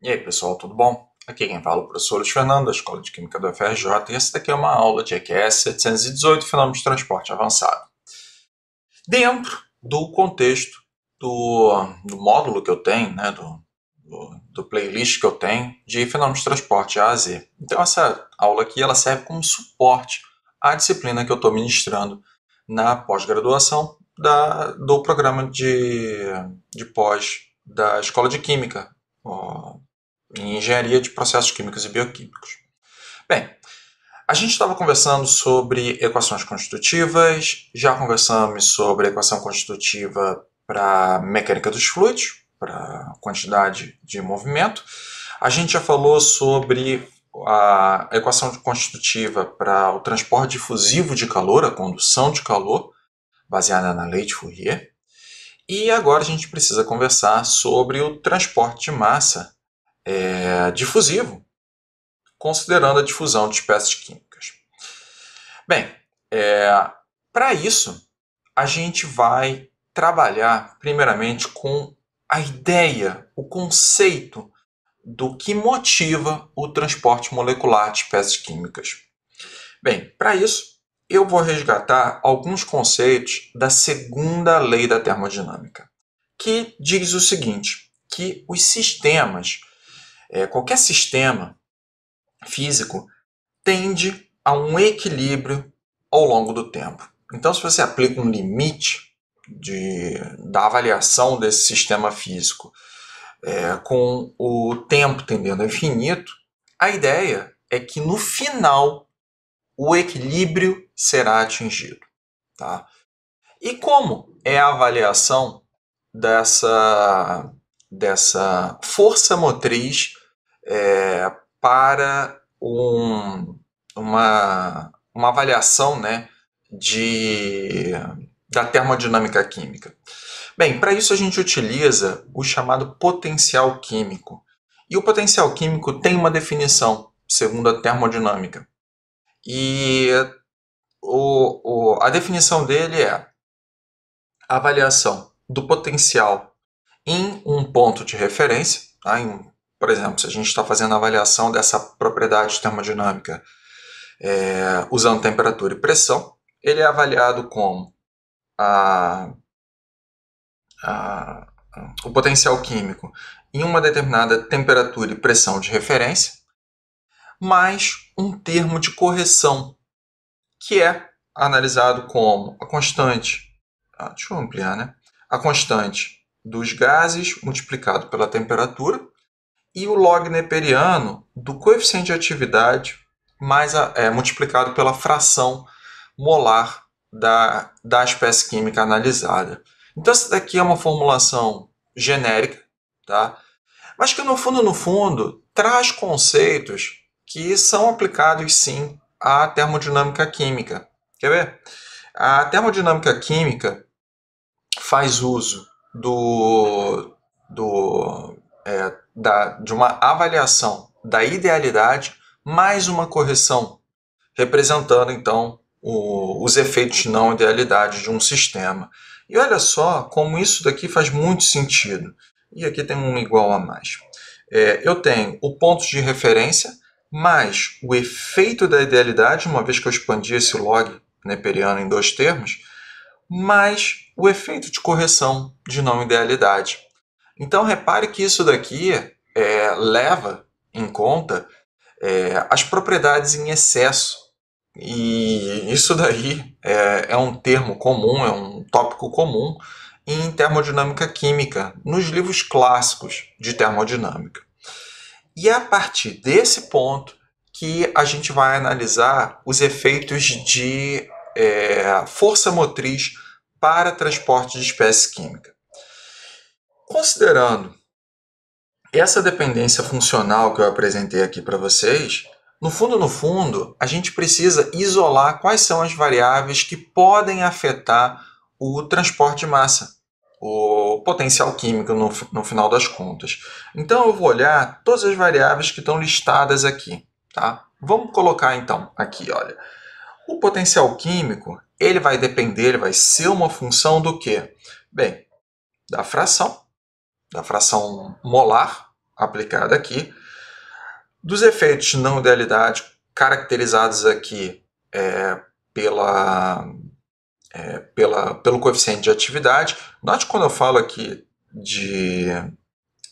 E aí, pessoal, tudo bom? Aqui quem fala é o professor Luiz Fernando, da Escola de Química do FRJ, e essa daqui é uma aula de EQS 718, Fenômenos de Transporte Avançado. Dentro do contexto do módulo que eu tenho, né, do playlist que eu tenho de Fenômenos de Transporte A a Z. Então, essa aula aqui ela serve como suporte à disciplina que eu estou ministrando na pós-graduação do programa de pós da Escola de Química, em Engenharia de Processos Químicos e Bioquímicos. Bem, a gente estava conversando sobre equações constitutivas, já conversamos sobre equação constitutiva para mecânica dos fluidos, para quantidade de movimento. A gente já falou sobre a equação constitutiva para o transporte difusivo de calor, a condução de calor, baseada na lei de Fourier. E agora a gente precisa conversar sobre o transporte de massa difusivo, considerando a difusão de espécies químicas. Bem, para isso, a gente vai trabalhar primeiramente com a ideia, o conceito do que motiva o transporte molecular de espécies químicas. Bem, para isso, eu vou resgatar alguns conceitos da segunda lei da termodinâmica, que diz o seguinte, que os sistemas, qualquer sistema físico, tende a um equilíbrio ao longo do tempo. Então, se você aplica um limite da avaliação desse sistema físico com o tempo tendendo ao infinito, a ideia é que no final o equilíbrio será atingido. Tá? E como é a avaliação dessa força motriz para uma avaliação, né, da termodinâmica química? Bem, para isso a gente utiliza o chamado potencial químico. E o potencial químico tem uma definição, segundo a termodinâmica. E a definição dele é a avaliação do potencial em um ponto de referência, tá? Por exemplo, se a gente está fazendo a avaliação dessa propriedade termodinâmica usando temperatura e pressão, ele é avaliado como o potencial químico em uma determinada temperatura e pressão de referência, mais um termo de correção, que é analisado como a constante, deixa eu ampliar, né? A constante dos gases multiplicado pela temperatura e o log neperiano do coeficiente de atividade multiplicado pela fração molar da espécie química analisada. Então, essa daqui é uma formulação genérica, tá? Mas que no fundo, traz conceitos que são aplicados sim à termodinâmica química. Quer ver? A termodinâmica química faz uso de uma avaliação da idealidade mais uma correção, representando então os efeitos de não idealidade de um sistema. E olha só como isso daqui faz muito sentido. E aqui tem um igual a mais. Eu tenho o ponto de referência mais o efeito da idealidade, uma vez que eu expandi esse log neperiano em dois termos, mais o efeito de correção de não idealidade. Então repare que isso daqui leva em conta as propriedades em excesso. E isso daí é um termo comum, é um tópico comum em termodinâmica química, nos livros clássicos de termodinâmica. E é a partir desse ponto que a gente vai analisar os efeitos de força motriz para transporte de espécie química. Considerando essa dependência funcional que eu apresentei aqui para vocês, no fundo, a gente precisa isolar quais são as variáveis que podem afetar o transporte de massa, o potencial químico no final das contas. Então eu vou olhar todas as variáveis que estão listadas aqui. Tá? Vamos colocar então aqui, olha. O potencial químico, ele vai ser uma função do quê? Bem, da fração molar, aplicada aqui, dos efeitos de não idealidade, caracterizados aqui pelo coeficiente de atividade. Note quando eu falo aqui de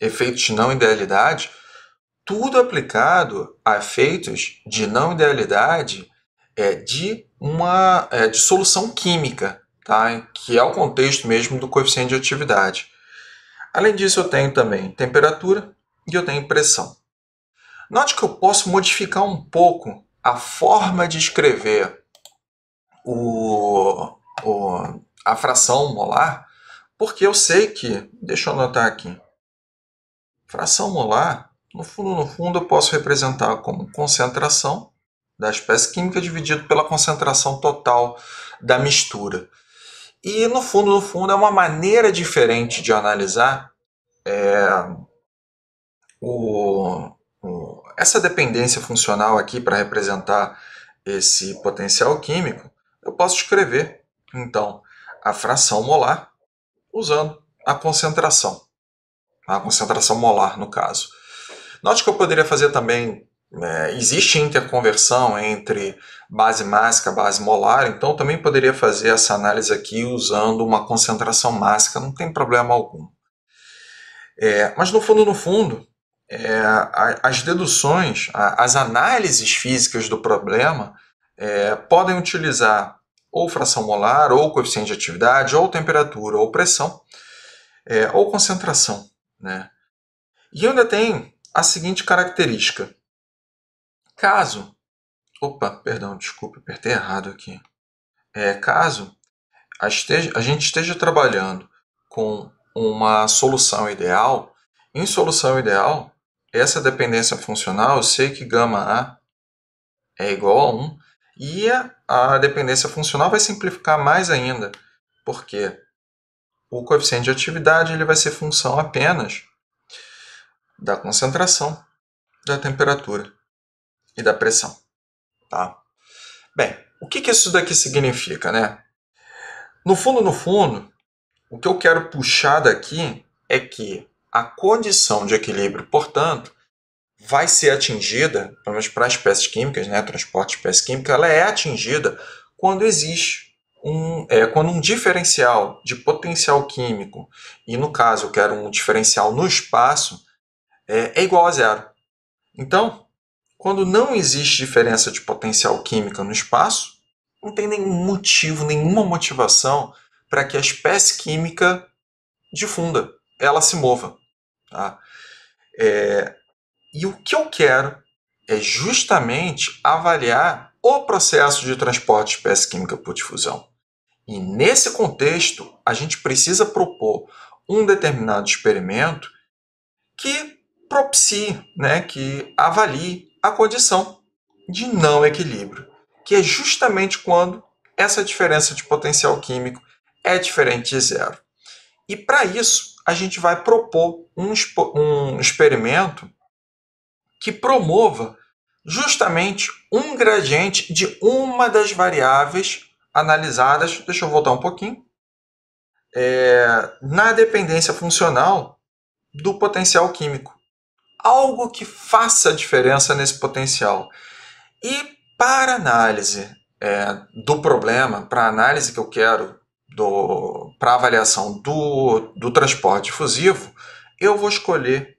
efeitos de não idealidade, tudo aplicado a efeitos de não idealidade de solução química, tá? Que é o contexto mesmo do coeficiente de atividade. Além disso, eu tenho também temperatura e eu tenho pressão. Note que eu posso modificar um pouco a forma de escrever a fração molar, porque eu sei que, deixa eu anotar aqui, fração molar, no fundo, eu posso representar como concentração da espécie química dividido pela concentração total da mistura. E no fundo, é uma maneira diferente de analisar essa dependência funcional aqui para representar esse potencial químico. Eu posso escrever, então, a fração molar usando a concentração molar, no caso. Note que eu poderia fazer também, existe interconversão entre base mássica e base molar, então também poderia fazer essa análise aqui usando uma concentração mássica, não tem problema algum. Mas no fundo, as deduções, as análises físicas do problema podem utilizar ou fração molar, ou coeficiente de atividade, ou temperatura, ou pressão, ou concentração, né? E ainda tem a seguinte característica. Caso apertei errado aqui. Caso a gente esteja trabalhando com uma solução ideal, em solução ideal, essa dependência funcional, eu sei que γA é igual a 1, e a dependência funcional vai simplificar mais ainda, porque o coeficiente de atividade ele vai ser função apenas da concentração, da temperatura e da pressão. Tá? Bem, o que isso daqui significa, né? No fundo, o que eu quero puxar daqui é que a condição de equilíbrio, portanto, vai ser atingida, pelo menos para as espécies químicas, né, transporte de espécie química, ela é atingida quando existe quando um diferencial de potencial químico, e no caso eu quero um diferencial no espaço, é igual a zero. Então, quando não existe diferença de potencial química no espaço, não tem nenhum motivo, nenhuma motivação para que a espécie química difunda, ela se mova. Tá? E o que eu quero é justamente avaliar o processo de transporte de espécie química por difusão. E nesse contexto, a gente precisa propor um determinado experimento que propicie, né, que avalie a condição de não equilíbrio, que é justamente quando essa diferença de potencial químico é diferente de zero. E para isso, a gente vai propor um experimento que promova justamente um gradiente de uma das variáveis analisadas, deixa eu voltar um pouquinho, na dependência funcional do potencial químico. Algo que faça diferença nesse potencial. E para análise do problema, para a análise que eu quero, para avaliação do transporte difusivo, eu vou escolher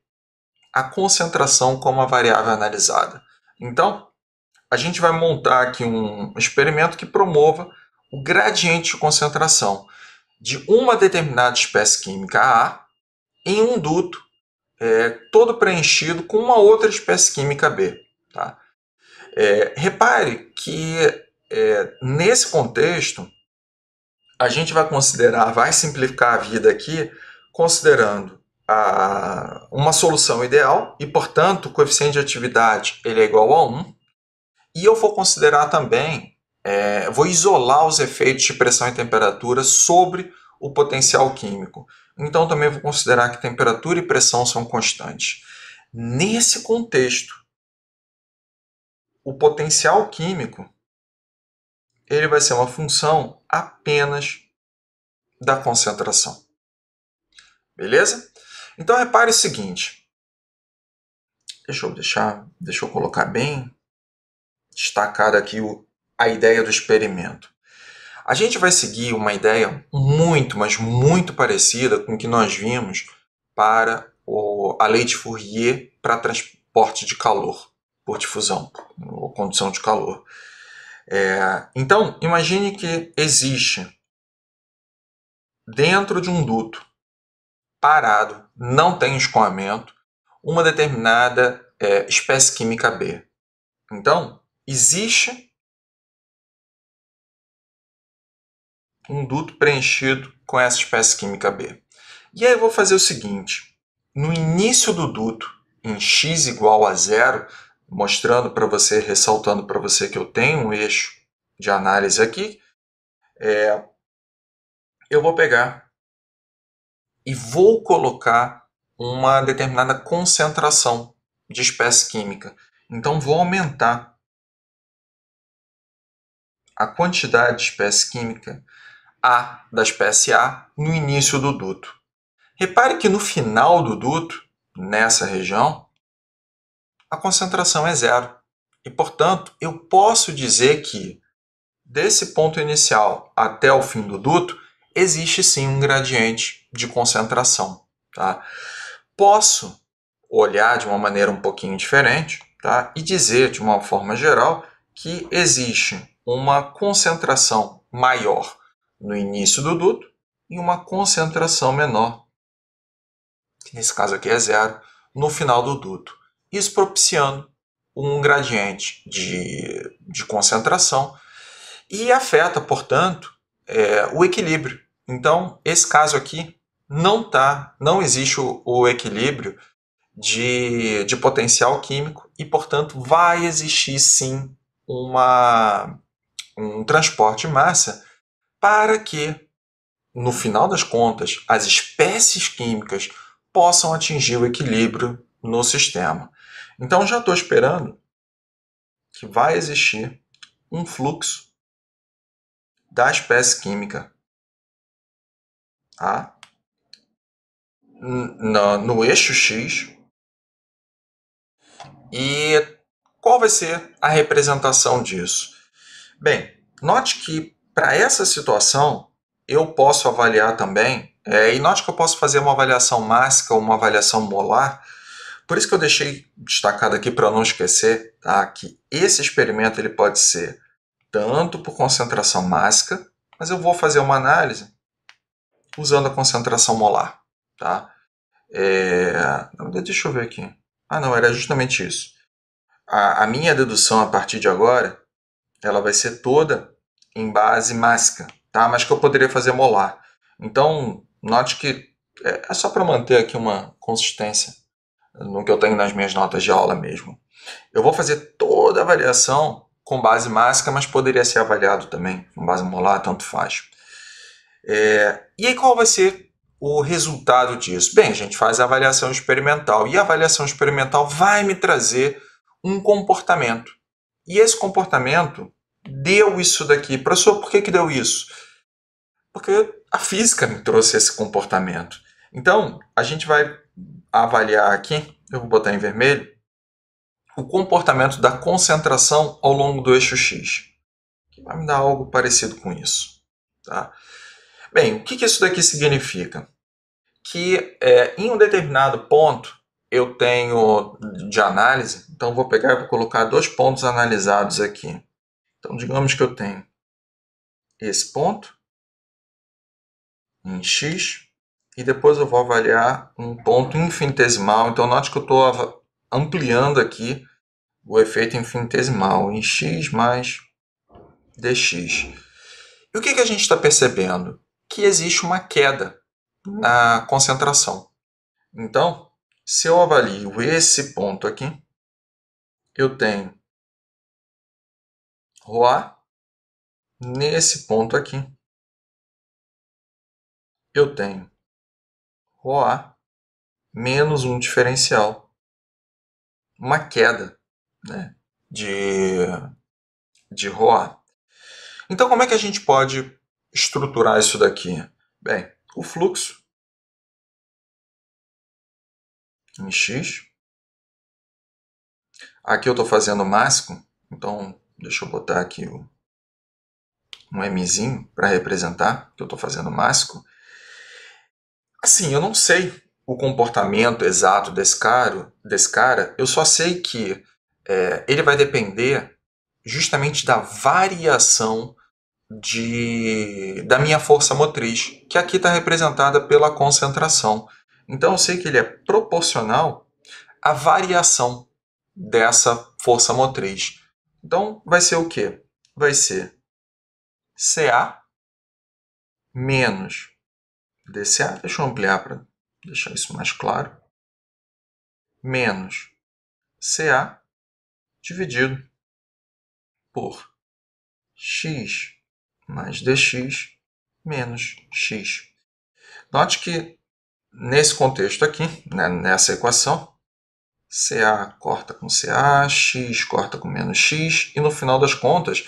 a concentração como a variável analisada. Então, a gente vai montar aqui um experimento que promova o gradiente de concentração de uma determinada espécie química A em um duto todo preenchido com uma outra espécie química B. Tá? Repare que nesse contexto a gente vai simplificar a vida aqui considerando uma solução ideal e, portanto, o coeficiente de atividade ele é igual a 1. E eu vou considerar também, vou isolar os efeitos de pressão e temperatura sobre o potencial químico. Então, também vou considerar que temperatura e pressão são constantes. Nesse contexto, o potencial químico ele vai ser uma função apenas da concentração. Beleza? Então, repare o seguinte. Deixa eu colocar bem destacada aqui a ideia do experimento. A gente vai seguir uma ideia muito, mas muito parecida com o que nós vimos para a lei de Fourier para transporte de calor por difusão, ou condução de calor. Então, imagine que existe dentro de um duto parado, não tem escoamento, uma determinada espécie química B. Então, existe um duto preenchido com essa espécie química B. E aí eu vou fazer o seguinte, no início do duto, em x igual a zero, mostrando para você, ressaltando para você que eu tenho um eixo de análise aqui, eu vou pegar e vou colocar uma determinada concentração de espécie química. Então vou aumentar a quantidade de espécie química A da espécie A no início do duto. Repare que no final do duto, nessa região, a concentração é zero. E, portanto, eu posso dizer que, desse ponto inicial até o fim do duto, existe sim um gradiente de concentração. Tá? Posso olhar de uma maneira um pouquinho diferente, tá? E dizer, de uma forma geral, que existe uma concentração maior no início do duto e uma concentração menor, que nesse caso aqui é zero, no final do duto. Isso propiciando um gradiente de concentração e afeta, portanto, o equilíbrio. Então, esse caso aqui não existe o equilíbrio de potencial químico e, portanto, vai existir sim um transporte de massa para que, no final das contas, as espécies químicas possam atingir o equilíbrio no sistema. Então, já estou esperando que vai existir um fluxo da espécie química, tá? No eixo X. E qual vai ser a representação disso? Bem, note que para essa situação eu posso avaliar também, e note que eu posso fazer uma avaliação mássica ou uma avaliação molar. Por isso que eu deixei destacado aqui para não esquecer, tá, que esse experimento ele pode ser tanto por concentração mássica, mas eu vou fazer uma análise usando a concentração molar. Tá? Deixa eu ver aqui. Ah, não, era justamente isso. A minha dedução a partir de agora, ela vai ser toda em base mássica, tá? Mas que eu poderia fazer molar. Então, note que é só para manter aqui uma consistência no que eu tenho nas minhas notas de aula mesmo. Eu vou fazer toda a avaliação com base mássica, mas poderia ser avaliado também com base molar, tanto faz. E aí qual vai ser o resultado disso? Bem, a gente faz a avaliação experimental e a avaliação experimental vai me trazer um comportamento. E esse comportamento deu isso daqui. Professor, por que deu isso? Porque a física me trouxe esse comportamento. Então, a gente vai avaliar aqui, eu vou botar em vermelho, o comportamento da concentração ao longo do eixo X, que vai me dar algo parecido com isso. Tá? Bem, o que isso daqui significa? Que em um determinado ponto eu tenho de análise, então vou pegar e vou colocar dois pontos analisados aqui. Então, digamos que eu tenho esse ponto em x e depois eu vou avaliar um ponto infinitesimal. Então, note que eu estou ampliando aqui o efeito infinitesimal em x mais dx. E o que a gente está percebendo? Que existe uma queda na concentração. Então, se eu avalio esse ponto aqui, eu tenho ρA. Nesse ponto aqui, eu tenho ρA menos um diferencial, uma queda, né, de ρA. Então, como é que a gente pode estruturar isso daqui? Bem, o fluxo em x Aqui eu estou fazendo o máximo, então deixa eu botar aqui um Mzinho para representar que eu estou fazendo o máximo. Assim, eu não sei o comportamento exato desse cara, eu só sei que ele vai depender justamente da variação da minha força motriz, que aqui está representada pela concentração. Então eu sei que ele é proporcional à variação dessa força motriz. Então vai ser o quê? Vai ser CA menos DCA, deixa eu ampliar para deixar isso mais claro, menos CA dividido por x mais dx menos x. Note que nesse contexto aqui, né, nessa equação, CA corta com CA, x corta com menos x, e no final das contas,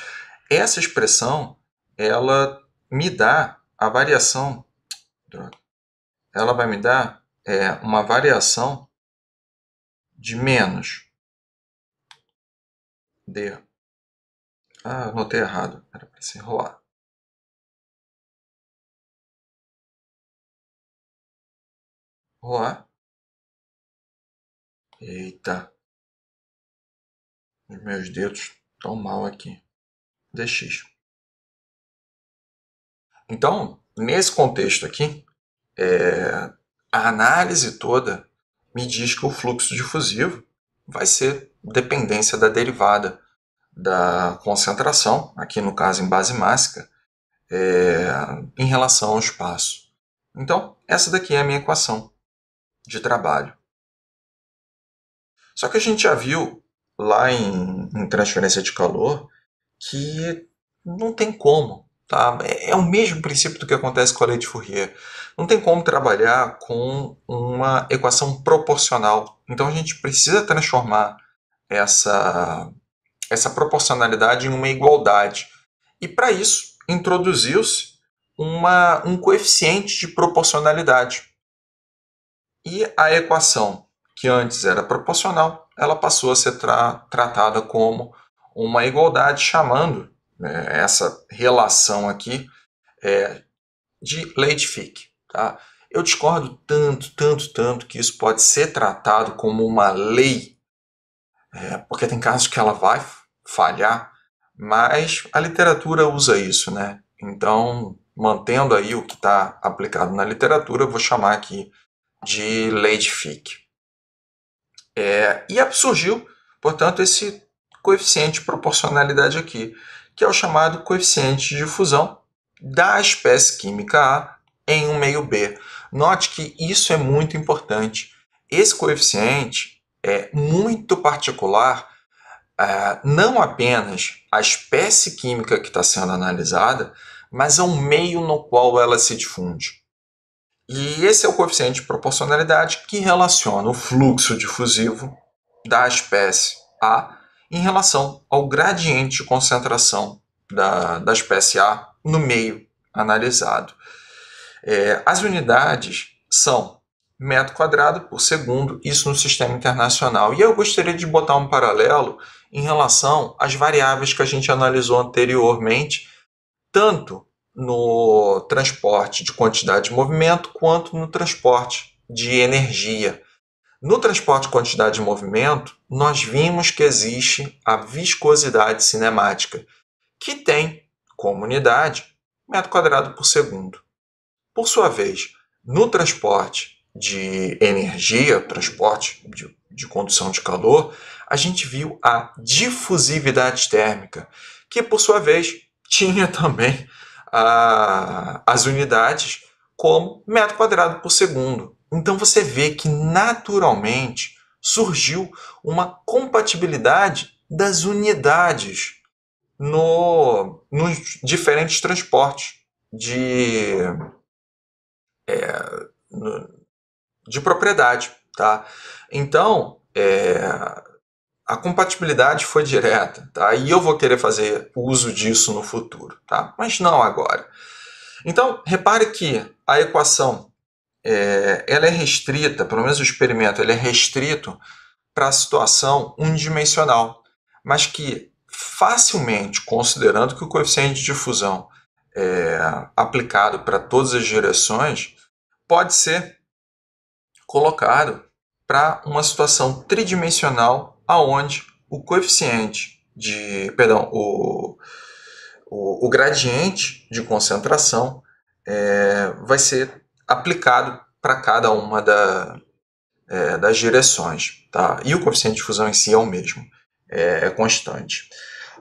essa expressão ela me dá a variação, ela vai me dar uma variação de menos d. Anotei errado, era para se enrolar. Rolar. Eita. Os meus dedos estão mal aqui. Dx. Então, nesse contexto aqui, a análise toda me diz que o fluxo difusivo vai ser dependência da derivada da concentração, aqui no caso em base mássica, em relação ao espaço. Então, essa daqui é a minha equação de trabalho. Só que a gente já viu lá em transferência de calor que não tem como. Tá? É o mesmo princípio do que acontece com a lei de Fourier. Não tem como trabalhar com uma equação proporcional. Então a gente precisa transformar essa proporcionalidade em uma igualdade. E para isso introduziu-se um coeficiente de proporcionalidade. E a equação que antes era proporcional, ela passou a ser tratada como uma igualdade, chamando essa relação aqui de lei de Fick. Tá? Eu discordo tanto que isso pode ser tratado como uma lei, porque tem casos que ela vai falhar, mas a literatura usa isso, né? Então, mantendo aí o que está aplicado na literatura, eu vou chamar aqui de lei de Fick. E surgiu, portanto, esse coeficiente de proporcionalidade aqui, que é o chamado coeficiente de difusão da espécie química A em um meio B. Note que isso é muito importante. Esse coeficiente é muito particular, não apenas à espécie química que está sendo analisada, mas ao meio no qual ela se difunde. E esse é o coeficiente de proporcionalidade que relaciona o fluxo difusivo da espécie A em relação ao gradiente de concentração da espécie A no meio analisado. As unidades são metro quadrado por segundo, isso no sistema internacional. E eu gostaria de botar um paralelo em relação às variáveis que a gente analisou anteriormente, tanto no transporte de quantidade de movimento quanto no transporte de energia. No transporte de quantidade de movimento, nós vimos que existe a viscosidade cinemática, que tem como unidade metro quadrado por segundo. Por sua vez, no transporte de energia, transporte de condução de calor, a gente viu a difusividade térmica, que por sua vez tinha também as unidades como metro quadrado por segundo. Então você vê que naturalmente surgiu uma compatibilidade das unidades nos diferentes transportes de propriedade. Tá? Então, a compatibilidade foi direta, tá? E eu vou querer fazer uso disso no futuro, tá? Mas não agora. Então, repare que a equação ela é restrita, pelo menos o experimento ele é restrito para a situação unidimensional, mas que facilmente, considerando que o coeficiente de difusão é aplicado para todas as direções, pode ser colocado para uma situação tridimensional aonde o coeficiente de, perdão, o gradiente de concentração vai ser aplicado para cada uma das direções, tá? E o coeficiente de difusão em si é o mesmo, é constante.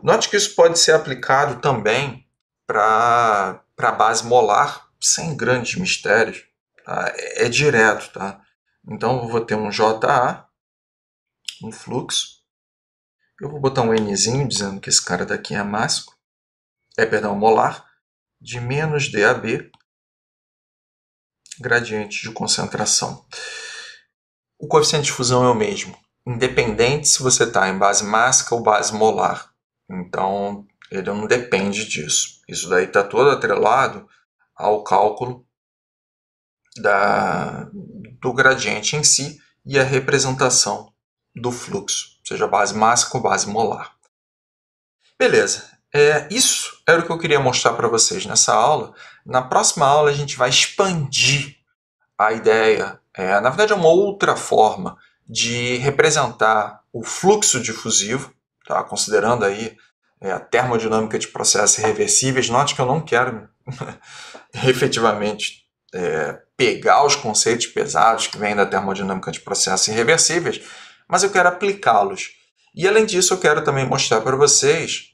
Note que isso pode ser aplicado também para a base molar sem grandes mistérios, tá? É direto, tá? Então eu vou ter um JA, um fluxo, eu vou botar um Nzinho dizendo que esse cara daqui é mássico, molar, de menos DAB, gradiente de concentração. O coeficiente de difusão é o mesmo, independente se você está em base mássica ou base molar. Então, ele não depende disso. Isso daí está todo atrelado ao cálculo do gradiente em si e a representação do fluxo, seja base mássica ou base molar. Beleza, isso era o que eu queria mostrar para vocês nessa aula. Na próxima aula a gente vai expandir a ideia, na verdade é uma outra forma de representar o fluxo difusivo, tá? Considerando aí a termodinâmica de processos irreversíveis. Note que eu não quero efetivamente pegar os conceitos pesados que vêm da termodinâmica de processos irreversíveis, mas eu quero aplicá-los. E além disso, eu quero também mostrar para vocês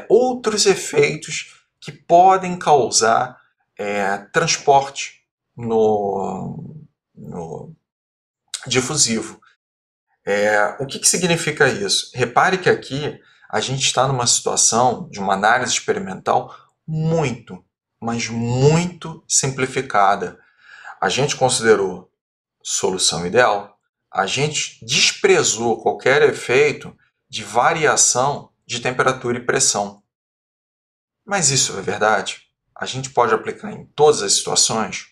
outros efeitos que podem causar transporte no difusivo. O que significa isso? Repare que aqui a gente está numa situação de uma análise experimental muito, mas muito simplificada. A gente considerou solução ideal, a gente desprezou qualquer efeito de variação de temperatura e pressão. Mas isso é verdade? A gente pode aplicar em todas as situações?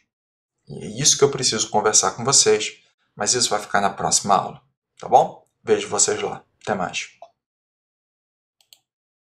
E é isso que eu preciso conversar com vocês, mas isso vai ficar na próxima aula, tá bom? Vejo vocês lá. Até mais.